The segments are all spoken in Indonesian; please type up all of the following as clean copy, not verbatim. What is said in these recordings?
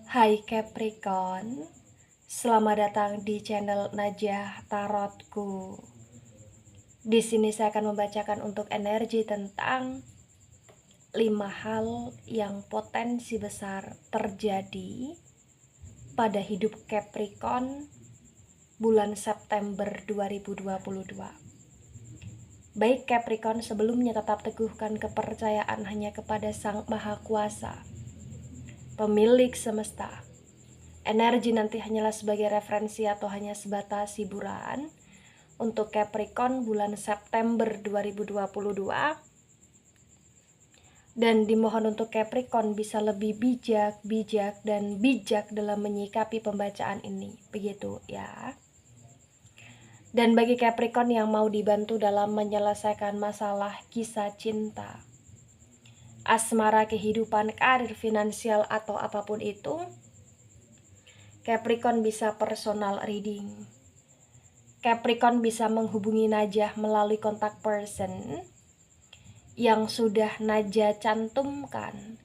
Hai Capricorn, selamat datang di channel Najah Tarotku. Di sini saya akan membacakan untuk energi tentang 5 hal yang potensi besar terjadi pada hidup Capricorn bulan September 2022. Baik Capricorn, sebelumnya tetap teguhkan kepercayaan hanya kepada Sang Maha Kuasa, pemilik semesta. Energi nanti hanyalah sebagai referensi atau hanya sebatas hiburan untuk Capricorn bulan September 2022. Dan dimohon untuk Capricorn bisa lebih bijak dalam menyikapi pembacaan ini. Begitu ya. Dan bagi Capricorn yang mau dibantu dalam menyelesaikan masalah kisah cinta, asmara, kehidupan, karir, finansial, atau apapun itu, Capricorn bisa personal reading. Capricorn bisa menghubungi Najah melalui kontak person yang sudah Najah cantumkan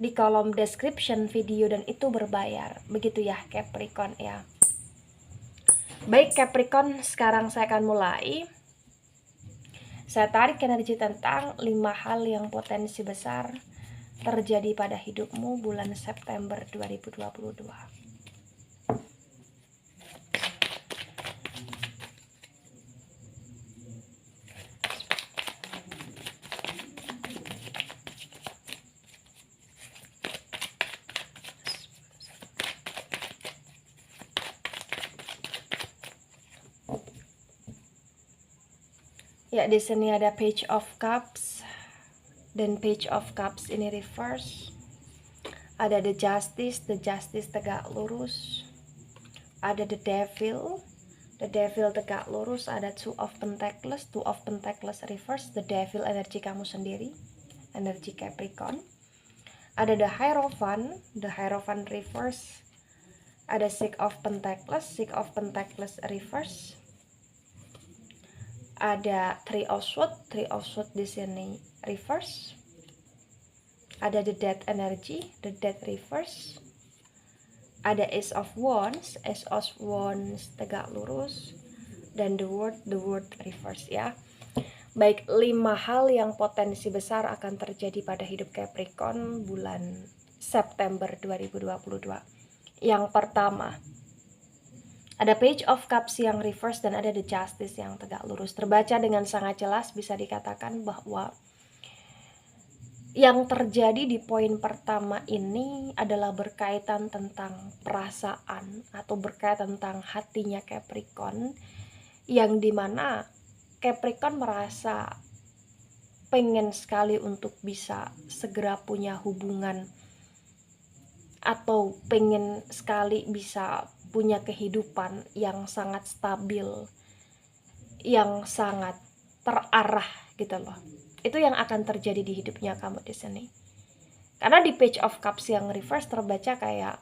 di kolom description video, dan itu berbayar. Begitu ya Capricorn ya. Baik Capricorn, sekarang saya akan mulai. Saya tarik energi tentang 5 hal yang potensi besar terjadi pada hidupmu bulan September 2022. Ya, di sini ada Page of Cups dan Page of Cups ini reverse. Ada the Justice tegak lurus. Ada the Devil tegak lurus. Ada Two of Pentacles reverse. The Devil energi kamu sendiri, energi Capricorn. Ada the Hierophant reverse. Ada Six of Pentacles reverse. Ada Three of Swords di sini reverse. Ada the Death energy, the Death reverse. Ada Ace of Wands tegak lurus, dan the World reverse ya. Baik, 5 hal yang potensi besar akan terjadi pada hidup Capricorn bulan September 2022. Yang pertama, ada Page of Cups yang reverse dan ada the Justice yang tegak lurus. Terbaca dengan sangat jelas, bisa dikatakan bahwa yang terjadi di poin pertama ini adalah berkaitan tentang perasaan atau berkaitan tentang hatinya Capricorn, yang dimana Capricorn merasa pengen sekali untuk bisa segera punya hubungan atau pengen sekali bisa punya kehidupan yang sangat stabil, yang sangat terarah gitu loh. Itu yang akan terjadi di hidupnya kamu di sini. Karena di Page of Cups yang reverse terbaca kayak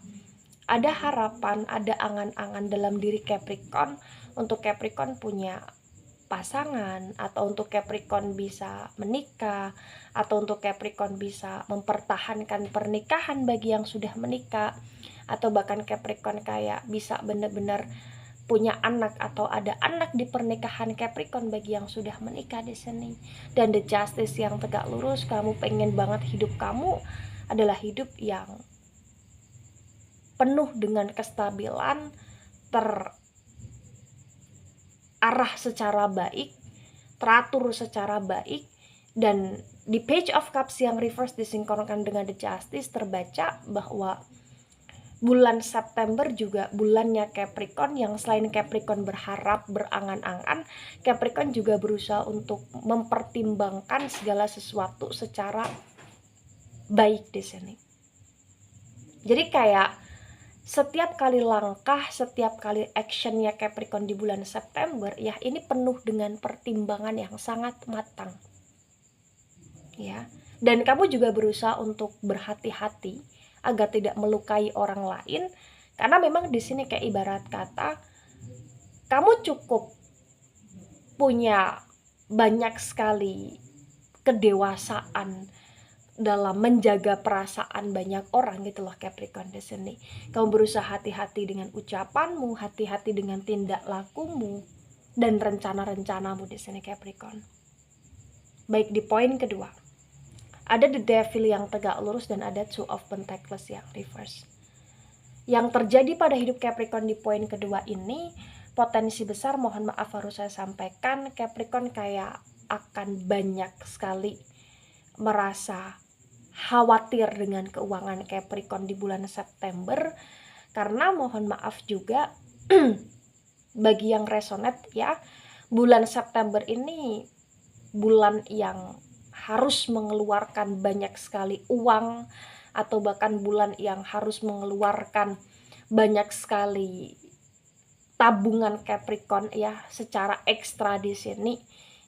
ada harapan, ada angan-angan dalam diri Capricorn untuk Capricorn punya pasangan, atau untuk Capricorn bisa menikah, atau untuk Capricorn bisa mempertahankan pernikahan bagi yang sudah menikah, atau bahkan Capricorn kayak bisa benar-benar punya anak atau ada anak di pernikahan Capricorn bagi yang sudah menikah di sini. Dan the Justice yang tegak lurus, kamu pengen banget hidup kamu adalah hidup yang penuh dengan kestabilan, terarah secara baik, teratur secara baik. Dan di Page of Cups yang reverse disinkronkan dengan the Justice terbaca bahwa bulan September juga bulannya Capricorn, yang selain Capricorn berharap, berangan-angan, Capricorn juga berusaha untuk mempertimbangkan segala sesuatu secara baik di sini. Jadi kayak setiap kali langkah, setiap kali actionnya Capricorn di bulan September ya, ini penuh dengan pertimbangan yang sangat matang ya. Dan kamu juga berusaha untuk berhati-hati agar tidak melukai orang lain, karena memang di sini kayak ibarat kata kamu cukup punya banyak sekali kedewasaan, dalam menjaga perasaan banyak orang gitu loh Capricorn di sini. Kamu berusaha hati-hati dengan ucapanmu, hati-hati dengan tindak lakumu, dan rencana-rencanamu di sini Capricorn. Baik, di poin kedua, ada the devil yang tegak lurus dan ada two of pentacles yang reverse. Yang terjadi pada hidup Capricorn di poin kedua ini, potensi besar, mohon maaf harus saya sampaikan, Capricorn kayak akan banyak sekali merasa khawatir dengan keuangan Capricorn di bulan September, karena mohon maaf juga bagi yang resonate ya, bulan September ini bulan yang harus mengeluarkan banyak sekali uang, atau bahkan bulan yang harus mengeluarkan banyak sekali tabungan Capricorn ya secara ekstra di sini,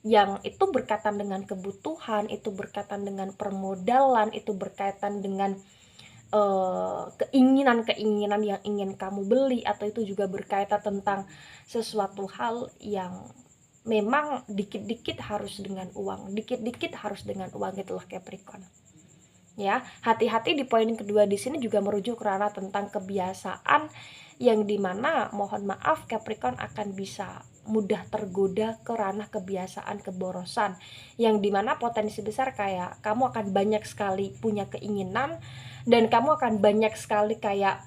yang itu berkaitan dengan kebutuhan, itu berkaitan dengan permodalan, itu berkaitan dengan keinginan-keinginan yang ingin kamu beli, atau itu juga berkaitan tentang sesuatu hal yang memang dikit-dikit harus dengan uang, dikit-dikit harus dengan uang gitu loh Capricorn. Ya, hati-hati di poin kedua di sini juga merujuk ke arah tentang kebiasaan yang dimana mohon maaf Capricorn akan bisa mudah tergoda ke ranah kebiasaan keborosan, yang dimana potensi besar kayak kamu akan banyak sekali punya keinginan dan kamu akan banyak sekali kayak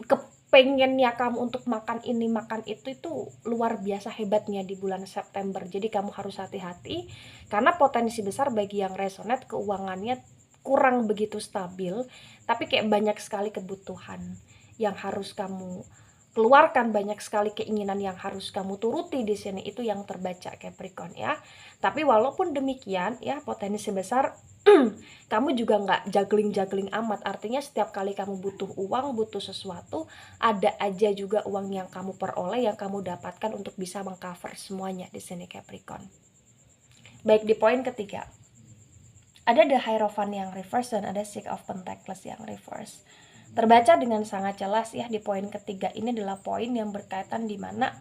kepengennya kamu untuk makan ini makan itu luar biasa hebatnya di bulan September. Jadi kamu harus hati-hati karena potensi besar bagi yang resonate keuangannya kurang begitu stabil, tapi kayak banyak sekali kebutuhan yang harus kamu keluarkan, banyak sekali keinginan yang harus kamu turuti di sini, itu yang terbaca Capricorn ya. Tapi walaupun demikian ya, potensi besar kamu juga nggak juggling amat, artinya setiap kali kamu butuh uang, butuh sesuatu, ada aja juga uang yang kamu peroleh, yang kamu dapatkan untuk bisa mengcover semuanya di sini Capricorn. Baik, di poin ketiga, ada the Hierophant yang reverse dan ada Six of Pentacles yang reverse. Terbaca dengan sangat jelas ya, di poin ketiga ini adalah poin yang berkaitan di mana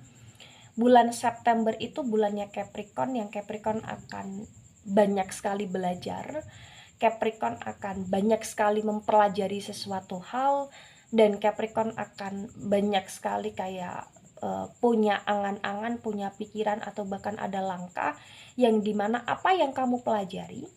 bulan September itu bulannya Capricorn, yang Capricorn akan banyak sekali belajar, Capricorn akan banyak sekali mempelajari sesuatu hal, dan Capricorn akan banyak sekali kayak punya angan-angan, punya pikiran, atau bahkan ada langkah yang dimana apa yang kamu pelajari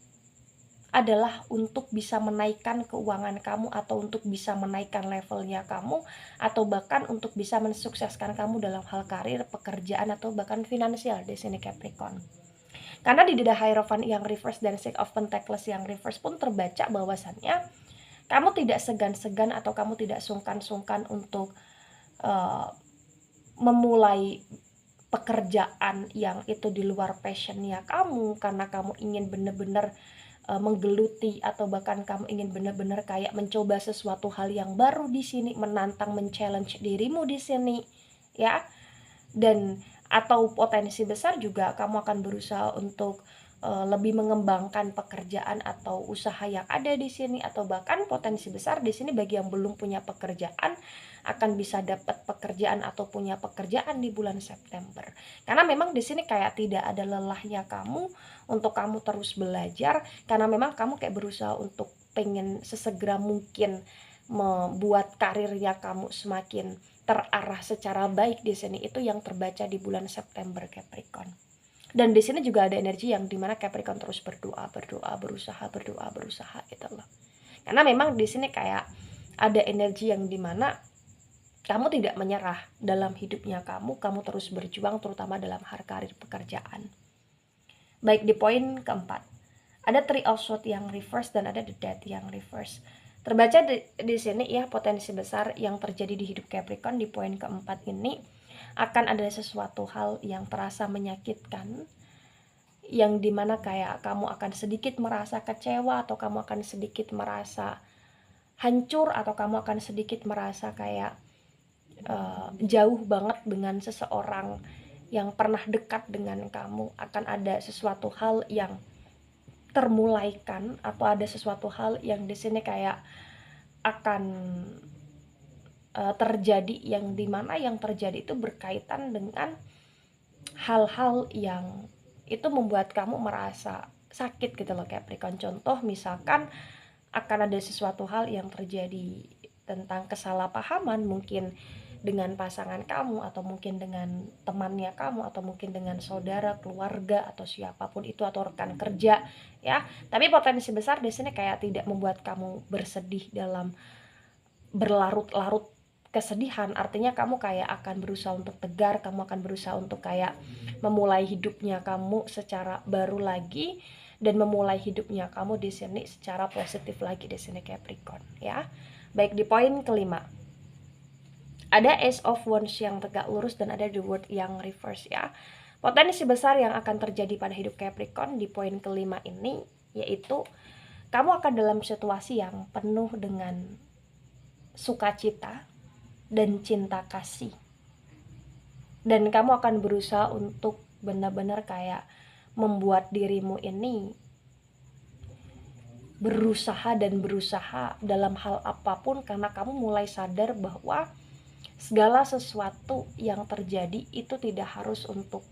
adalah untuk bisa menaikkan keuangan kamu, atau untuk bisa menaikkan levelnya kamu, atau bahkan untuk bisa mensukseskan kamu dalam hal karir, pekerjaan, atau bahkan finansial di sini Capricorn. Karena di The Hierophant yang reverse dan Six of Pentacles yang reverse pun terbaca bahwasannya kamu tidak segan-segan atau kamu tidak sungkan-sungkan untuk memulai pekerjaan yang itu di luar passionnya kamu, karena kamu ingin benar-benar menggeluti, atau bahkan kamu ingin benar-benar kayak mencoba sesuatu hal yang baru di sini, menantang, men-challenge dirimu di sini ya. Dan atau potensi besar juga kamu akan berusaha untuk lebih mengembangkan pekerjaan atau usaha yang ada di sini, atau bahkan potensi besar di sini bagi yang belum punya pekerjaan akan bisa dapat pekerjaan atau punya pekerjaan di bulan September. Karena memang di sini kayak tidak ada lelahnya kamu untuk kamu terus belajar, karena memang kamu kayak berusaha untuk pengen sesegera mungkin membuat karirnya kamu semakin terarah secara baik di sini. Itu yang terbaca di bulan September Capricorn. Dan di sini juga ada energi yang dimana Capricorn terus berdoa, berusaha gitu loh. Karena memang di sini kayak ada energi yang dimana kamu tidak menyerah dalam hidupnya kamu terus berjuang, terutama dalam hal karir pekerjaan. Baik, di poin keempat, ada Three of Swords yang reverse dan ada The Death yang reverse. Terbaca di sini ya, potensi besar yang terjadi di hidup Capricorn di poin keempat ini akan ada sesuatu hal yang terasa menyakitkan, yang dimana kayak kamu akan sedikit merasa kecewa, atau kamu akan sedikit merasa hancur, atau kamu akan sedikit merasa kayak jauh banget dengan seseorang yang pernah dekat dengan kamu. Akan ada sesuatu hal yang termulaikan, atau ada sesuatu hal yang di sini kayak akan terjadi, yang dimana yang terjadi itu berkaitan dengan hal-hal yang itu membuat kamu merasa sakit gitu loh Capricorn. Contoh misalkan akan ada sesuatu hal yang terjadi tentang kesalahpahaman, mungkin dengan pasangan kamu, atau mungkin dengan temannya kamu, atau mungkin dengan saudara, keluarga, atau siapapun itu, atau rekan kerja ya. Tapi potensi besar di sini kayak tidak membuat kamu bersedih dalam berlarut-larut kesedihan. Artinya kamu kayak akan berusaha untuk tegar, kamu akan berusaha untuk kayak memulai hidupnya kamu secara baru lagi, dan memulai hidupnya kamu di sini secara positif lagi di sini Capricorn ya. Baik, di poin kelima ada Ace of Wands yang tegak lurus dan ada The World yang reverse ya. Potensi besar yang akan terjadi pada hidup Capricorn di poin kelima ini yaitu kamu akan dalam situasi yang penuh dengan sukacita dan cinta kasih. Dan kamu akan berusaha untuk benar-benar kayak membuat dirimu ini berusaha dalam hal apapun, karena kamu mulai sadar bahwa segala sesuatu yang terjadi itu tidak harus untuk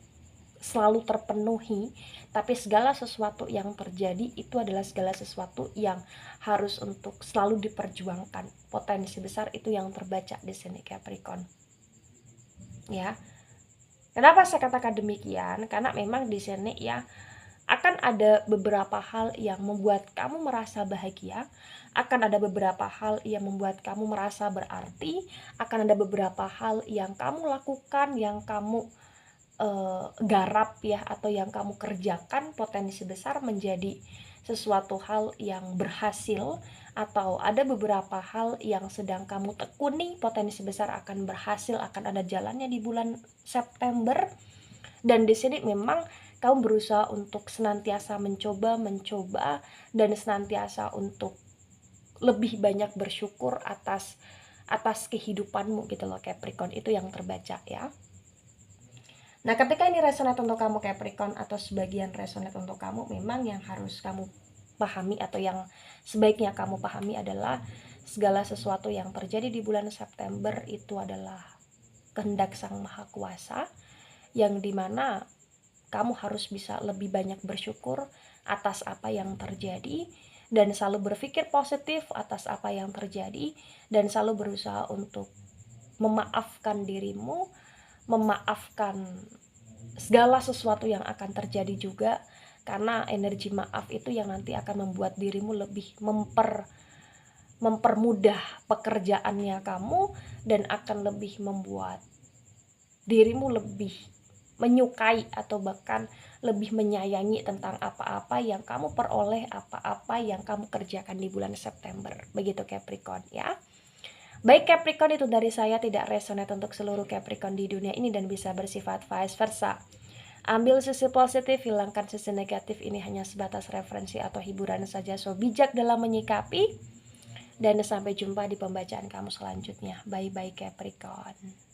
selalu terpenuhi, tapi segala sesuatu yang terjadi itu adalah segala sesuatu yang harus untuk selalu diperjuangkan. Potensi besar itu yang terbaca di sini Capricorn ya. Kenapa saya katakan demikian? Karena memang di sini ya akan ada beberapa hal yang membuat kamu merasa bahagia, akan ada beberapa hal yang membuat kamu merasa berarti, akan ada beberapa hal yang kamu lakukan, yang kamu garap ya, atau yang kamu kerjakan potensi besar menjadi sesuatu hal yang berhasil, atau ada beberapa hal yang sedang kamu tekuni potensi besar akan berhasil, akan ada jalannya di bulan September. Dan di sini memang kamu berusaha untuk senantiasa mencoba dan senantiasa untuk lebih banyak bersyukur atas kehidupanmu gitu loh Capricorn. Itu yang terbaca ya. Nah, ketika ini resonate untuk kamu Capricorn, atau sebagian resonate untuk kamu, memang yang harus kamu pahami atau yang sebaiknya kamu pahami adalah segala sesuatu yang terjadi di bulan September itu adalah kehendak Sang Maha Kuasa, yang dimana kamu harus bisa lebih banyak bersyukur atas apa yang terjadi, dan selalu berpikir positif atas apa yang terjadi, dan selalu berusaha untuk memaafkan dirimu, memaafkan segala sesuatu yang akan terjadi juga, karena energi maaf itu yang nanti akan membuat dirimu lebih mempermudah pekerjaannya kamu, dan akan lebih membuat dirimu lebih menyukai atau bahkan lebih menyayangi tentang apa-apa yang kamu peroleh, apa-apa yang kamu kerjakan di bulan September. Begitu Capricorn ya. Baik Capricorn, itu dari saya, tidak resonate untuk seluruh Capricorn di dunia ini dan bisa bersifat vice versa. Ambil sisi positif, hilangkan sisi negatif. Ini hanya sebatas referensi atau hiburan saja, so bijak dalam menyikapi. Dan sampai jumpa di pembacaan kamu selanjutnya. Bye bye Capricorn.